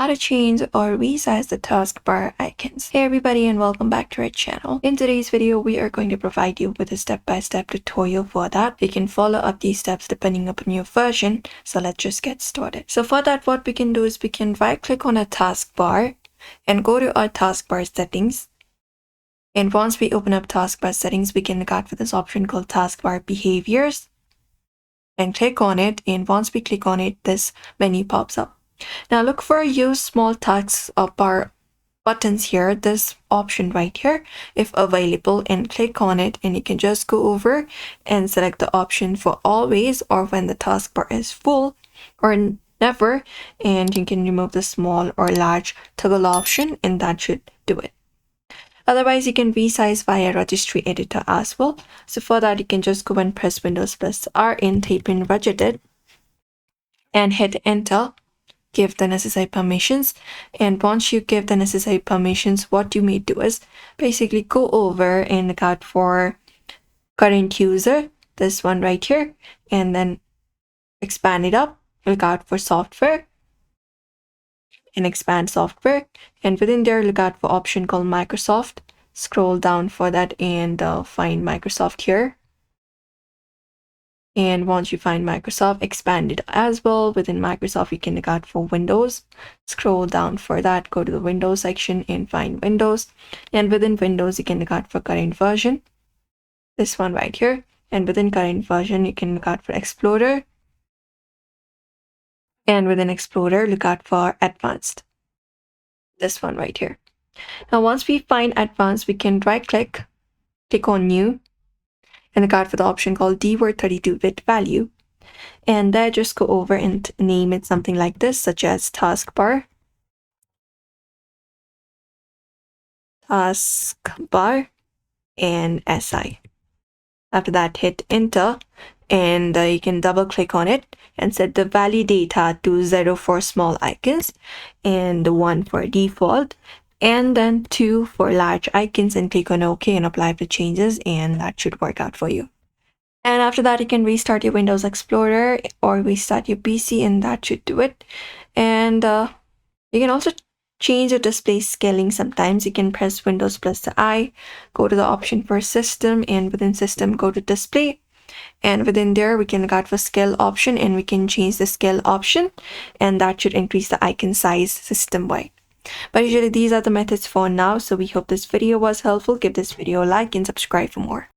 How to change or resize the taskbar icons. Hey everybody and welcome back to our channel. In today's video, we are going to provide you with a step-by-step tutorial for that. You can follow up these steps depending upon your version. So let's just get started. So for that, what we can do is we can right click on a taskbar and go to our taskbar settings. And once we open up taskbar settings, we can look out for this option called taskbar behaviors and click on it. And once we click on it, this menu pops up. Now look for use small taskbar buttons here, this option right here, if available, and click on it, and you can just go over and select the option for always or when the taskbar is full or never, and you can remove the small or large toggle option and that should do it. Otherwise, you can resize via registry editor as well. So for that, you can just go and press Windows plus R in type in regedit and hit enter. Give the necessary permissions, and once you give the necessary permissions, what you may do is basically go over and look out for current user, this one right here, and then expand it up, look out for software and expand software, and within there look out for option called Microsoft. Scroll down for that and find Microsoft here. And once you find Microsoft, expand it as well. Within Microsoft, you can look out for Windows. Scroll down for that, go to the Windows section and find Windows. And within Windows, you can look out for current version, this one right here. And within current version, you can look out for Explorer. And within Explorer, look out for Advanced, this one right here. Now, once we find Advanced, we can right click on New, and look out for the option called dword 32-bit value, and there just go over and name it something like this, such as taskbar and SI. After that, hit enter, and you can double click on it and set the value data to 0 for small icons and 1 for default, and then 2 for large icons, and click on OK and apply the changes, and that should work out for you. And after that, you can restart your Windows Explorer or restart your PC, and that should do it. And you can also change the display scaling sometimes. You can press Windows plus the I, go to the option for system, and within system go to display, and within there we can look out for scale option, and we can change the scale option, and that should increase the icon size system wide. But usually these are the methods for now. So we hope this video was helpful. Give this video a like and subscribe for more.